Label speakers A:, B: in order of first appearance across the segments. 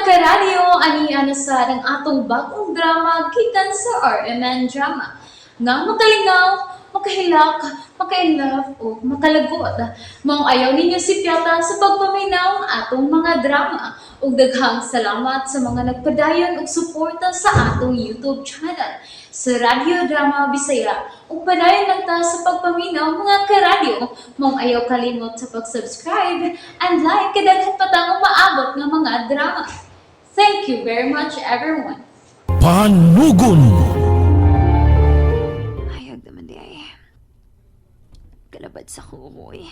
A: karadyo, aniya na sa ng atong bagong drama gikan sa RMN Drama. Nga makalingaw, makahilak, maka-inlove, o makalagot. Maong ayaw ninyo si Piata sa pagpaminaw ang atong mga drama. Ug daghang salamat sa mga nagpadayon ug suporta sa atong YouTube channel sa Radyo Drama Bisaya. Ug padayon lang ta sa pagpaminaw mga karadyo. Maong ayaw kalimot sa pag-subscribe and like kadaghan pa tang maabot nga mga drama. Thank you very much everyone.
B: Panugon.
C: Hayag naman di ay. Kalabad sa kumoy.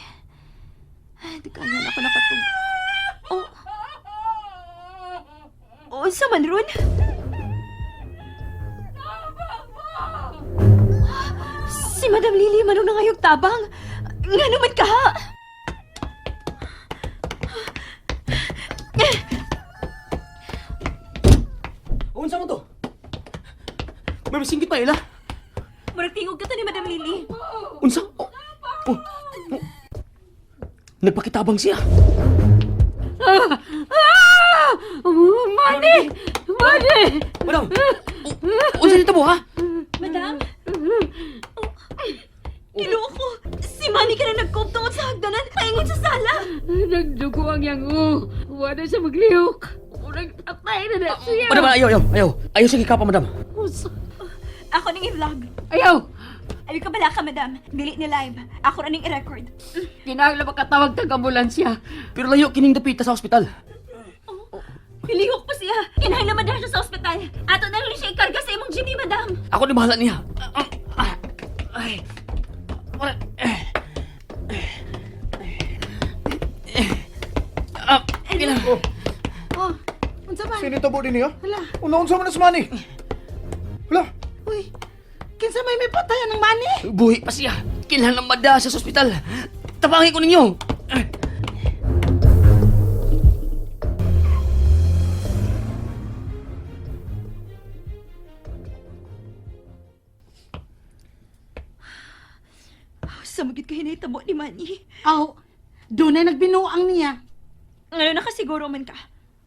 C: Ay, di kaya na ako nakatug... Oh! Oh, sa man ron? Si Madam Lily manong nangayog tabang. Nga naman ka ha?
D: Unsa mo to? May masingkit pa ila.
C: Murag tingog ka to ni Madam Lily.
D: Unsa? Oh. Nagpakitabang siya.
C: Mani! Mani!
D: Madam! Unsa dito mo, ha?
C: Madam? Kilo ako! Si Manny ka na nagkop tungod sa hagdanan, paingon sa sala!
E: Nagdugo ang yang wala siya maglihok. Urang atay na siya.
D: Madam, ayaw. Ayaw sige ka pa, madam.
C: Ako ning i-vlog.
E: Ayaw!
C: Ayaw ka bala ka, madam. Dili ni live. Ako na ning i-record.
E: Kinahanglan makatawag tag ambulansya.
D: Pero layo kining dapita sa ospital.
C: Pilihok pa siya. Kinahanglan madam siya sa ospital. Ato na lang siya ikarga sa imong jeepney, madam.
D: Ako ni bahala niya. Ay. Kailan?
F: Oh, unsa man?
G: Sino tabo din niya?
F: Hala,
G: Unsa man na si Manny? Hala,
F: uy. Kinsa may patayan ng mani?
D: Buhi pa siya. Kailangan mada siya sa ospital. Tabangin ko ninyo.
C: Sa magit ka hinahitabo ni Manny.
F: Aw, doon ay nagbinuang niya.
C: Ngayon nakasiguro man ka.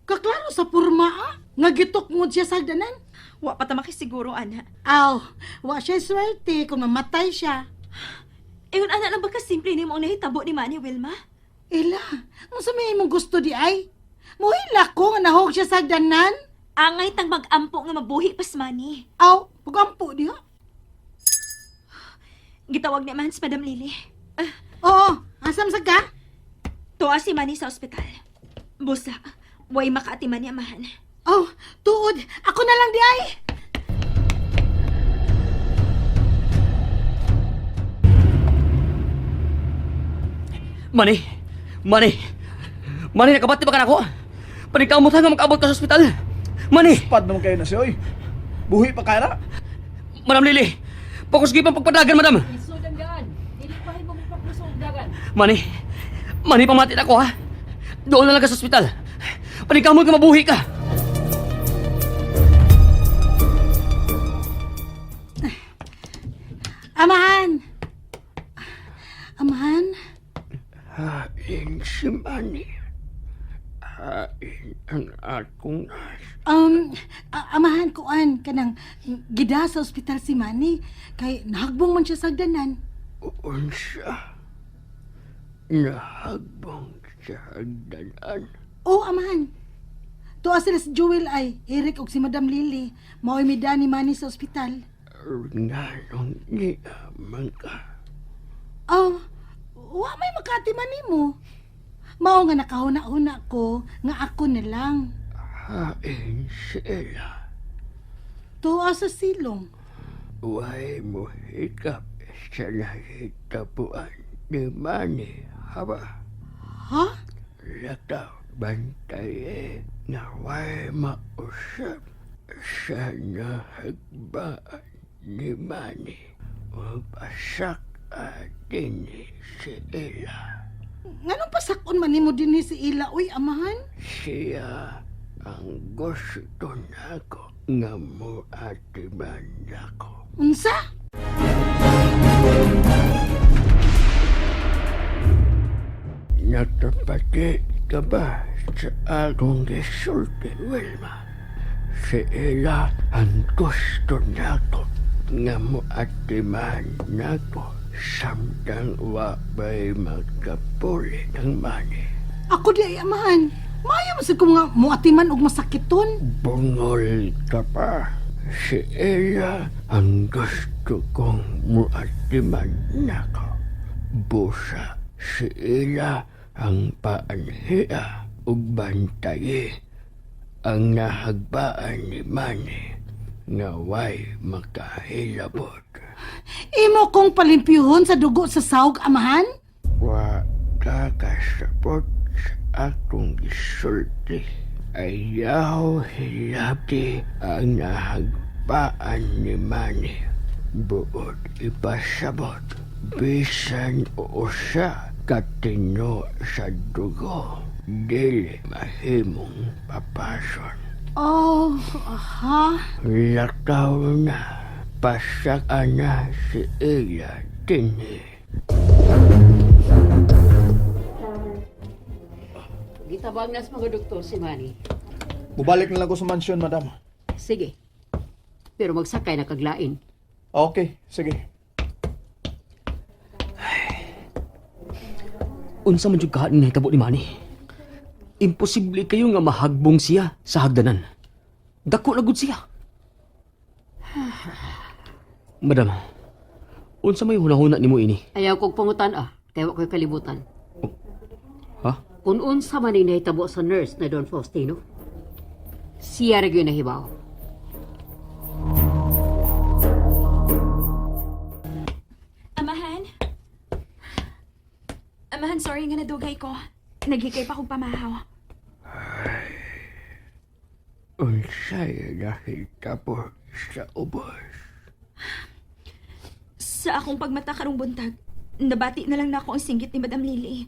F: Kaklaro sa purma, nga gitukmod siya sa hagdanan.
C: Wa pa ta makisiguro, ana.
F: Aw, wa siya swerte kung mamatay siya.
C: Ewan, ana lang ba kasimple ni mo ang nahitabo ni Manny, Wilma?
F: Ila, unsa may imong gusto di ay? Muhila ko nga nahog siya sa hagdanan.
C: Angay tang mag-ampo nga mabuhi pas Manny.
F: Aw, pagampo diha.
C: Gitawag ni man si Madam Lily.
F: Oo, asam sa ka?
C: Tuwa si Manny sa ospital. Busa, way makaatiman ni amahan.
F: Oh, tuod, ako na lang di ay.
D: Mani, nakabati ba ka na ako? Panigkamot nga mag-abot ka sa ospital. Mani!
G: pad naman kayo na siya, oy. Buhi pa kaya na?
D: Madam Lily! Pakusgi pang pagpadagan, madam!
E: Isod ang daan. Dili pa mo magpaplusong dagan.
D: Mani, pamati na ako, ha? Doon na lang ka sa ospital. Panigkamot ka, mabuhi ka!
F: Amahan. Amahan?
B: Hain si Manny. Hain ang akong nas.
F: Amahan ko kanang gida sa ospital si Manny kay nahagbong man siya sa hagdanan.
B: Unsa? Nahagbong sa hagdanan.
F: Oo, amahan. Tuwa sila si Joel ay, Eric ug si Madam Lily. Mao'y mida ni Manny sa ospital.
B: Nganong niya man ka.
F: Oh, wa may makatiman nimo. Mao nga nakahuna-huna ko nga ako na lang.
B: Hain sila.
F: Tuwa sa silong.
B: Way mo hikap sa nahitapuan ni Manny, haba.
F: Ha?
B: Lakaw bantaye na way mausap sa nahagbaan ni Manny. Mapasak atin si Ila.
F: Nganong pasakon man nimo dinhi si Ila, uy, amahan?
B: Siya ang gusto nako nga mo atiman ako.
F: Unsa?
B: Natapati ka ba sa akong gisulti, Wilma. Si Ella ang gusto nako nga moatiman nako samtang wabay magkapuli ng mani.
F: Ako di ay amahan. Maya masig ko nga muatiman og masakiton.
B: Bungol ka pa. Si Ella ang gusto kong muatiman nako. Busa si Ella ang paanhiya ug bantaye ang nahagbaan ni Manny nga way makahilabot.
F: Imo kong palimpyuhon sa dugo sa sahog, amahan?
B: Wa ka kasabot sa akong gisulti. Ayaw hilabti ang nahagbaan ni Manny. Buod ipasabot. Bisan o siya katino sa dugo. Dili mahimong papason.
F: Oh, ha?
B: Lakaw na. Pasak na si Ella tini.
E: Gitabang nas mga doktor si Manny.
G: Mubalik na lang ko sa mansyon, madam.
E: Sige. Pero magsakay na kaglain.
G: Okay, sige.
D: Unsa man jud kahan nga hitabo ni Manny. Imposible kayo nga mahagbong siya sa hagdanan. Dako na gud siya. Madam, unsa may hunahuna nimo ini?
E: Ayaw kong pangutan kaya wa ko'y kalibutan.
D: Ha?
E: Kung unsa man yung nahitabo sa nurse na Don Faustino, siya rin yung nahibaw.
C: Amahan? Amahan, sorry nga nadugay ko. Naghikay pa akong pamahaw.
B: Unsay nakitabo sa ubos.
C: Sa akong pagmata karong buntag, nabati na lang na ako ang singgit ni Madam Lily.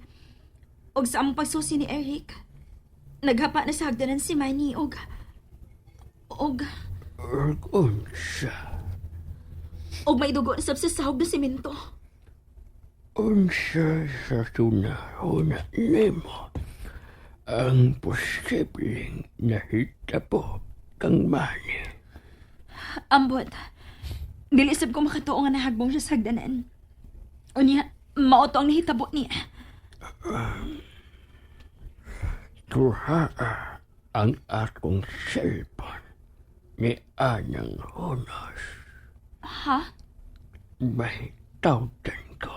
C: Og sa among pagsusi ni Eric, naghapa na sa hagdanan si Manny og
B: Ug unsa?
C: may dugo na sab sa sahog na simento.
B: Unsa sa tunahuna nimo ang posibleng nahitabo kang Manny?
C: Ambot, dilisab ko makatuo nga nahagbong siya sa hagdanan. Unya, mauto ang nahitabo niya.
B: Tuhaa ang akong cellphone ni Anang Honos.
C: Ha?
B: May tawdan ko.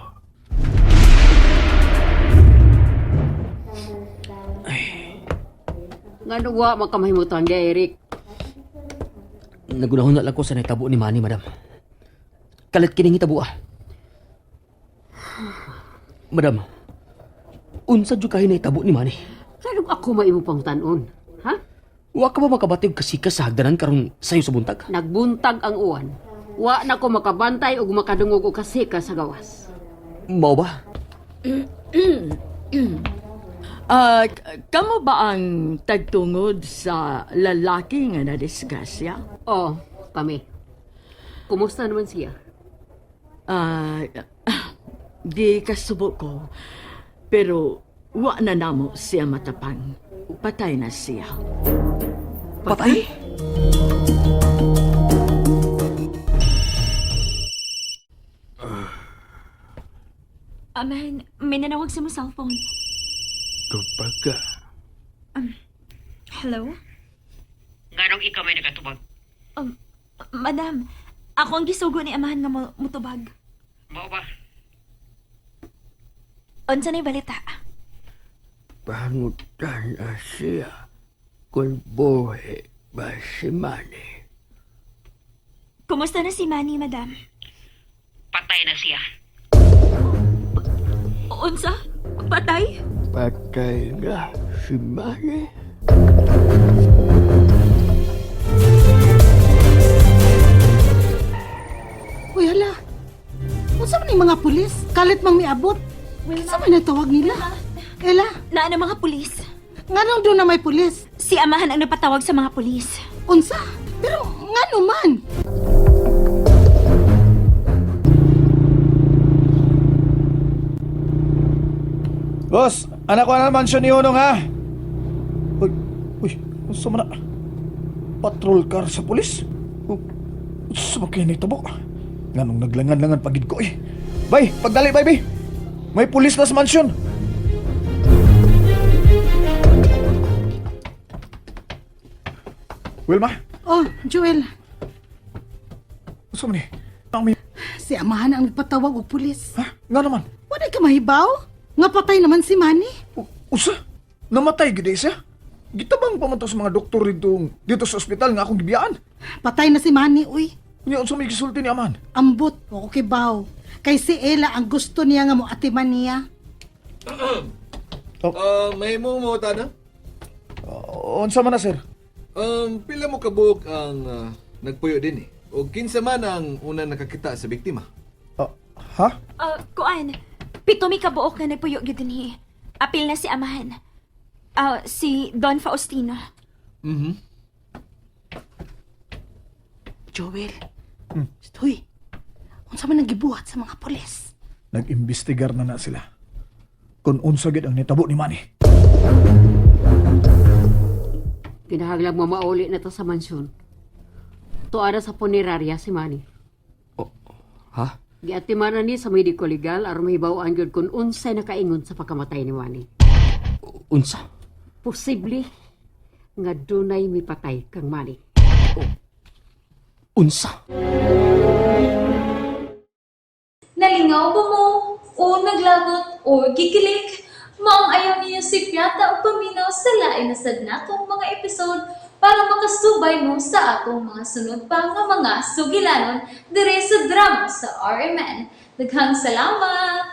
E: Nga nuwa makamahimutan niya, Eric.
D: Nagunahon na lang ko sa nahitabo ni Manny, madam. Kalit kining hitabo Madam, unsa jud kahi nahitabo ni Manny?
E: Kaya ako maimo pang tanon, ha?
D: Wa ka ba makabatid kasikas sa hagdanan karon sayo sa buntag?
E: Nagbuntag ang uwan. Wa na ko makabantay o makadungog o kasika sa gawas.
D: Mao ba?
H: Kamo ba ang tagtungod sa lalaki nga nadisgrasya?
E: Oh, kami. Kumusta naman siya?
H: Di kasubo ko. Pero wa na namo siya matapang. Patay na siya.
D: Patay?
C: Amahan, may nanawag sa mong cellphone.
B: Tubaga.
C: Hello?
E: Nganong ikaw may nagatubag?
C: Madam, ako ang gisugo ni amahan nga mutubag.
E: Mao ba?
C: Unsa na'y balita?
B: Pangutan na siya kung buhay ba si Manny.
C: Kumusta na si Manny, madam?
E: Patay na siya.
C: Unsa? Patay?
B: Patay na si Manny.
F: Uy, hala. Unsa man yung mga pulis? Kalit mang miabot. Unsa man natawag nila? Ella,
C: Naa na mga pulis.
F: nganong doon na may pulis?
C: Si amahan ang napatawag sa mga pulis.
F: Unsa? Pero ngano man?
G: Boss, anak ko na naman siya ni Honong, ha? Uy, unsa man na? Patrol car sa pulis? Unsa man kaya nitabo? Nganong naglangan-langan pagid ko eh. Bay, pagdali, bay. May pulis na sa mansyon. Wilma,
F: Oh, Joel,
G: unsa man ni? May...
F: si amahan ang nagpatawag og pulis.
G: Ha? Nga naman?
F: Wala ka mahibaw? Nga patay naman si Manny.
G: Usa? Namatay gid siya? Gitabang pa man to sa mga doktor dito sa ospital nga akong gibiyaan.
F: Patay na si Manny, uy.
G: Nya unsa may gisulti ni aman?
F: Ambot, o okay baw. Kay si Ella ang gusto niya nga mo atiman niya.
I: May mo na?
G: Unsa man na, sir?
I: Pila mo kabuk ang nagpuyo din eh. O kinsa man ang una nakakita sa biktima.
G: Ha?
C: Kuan, pito mi kabuok na nagpuyo gyud dinhi. Apil na si amahan. Si Don Faustino.
F: Joel, Stoy, unsa man ang gibuhat sa mga pulis?
G: Nag-imbestigar na sila. Kung unsa gid ang nitabo ni Manny.
E: Kinahanglang mamauli na to sa mansyon. Tuara sa punerarya si Manny.
D: Ha?
E: Giatimanan ni sa mediko legal aron mahibawaan gyud kung unsay nakaingon sa pagkamatay ni Manny.
D: Unsa?
E: Posible nga dunay mipatay kang Manny.
D: Unsa?
A: Nalingaw ba mo? O naglagot? O gikilik? Maong ayaw niyo si Piata o paminaw sa lain na sadnakong mga episode para makasubay mo sa atong mga sunod pa nga mga sugilanon dire sa drama sa RMN. Daghang salamat!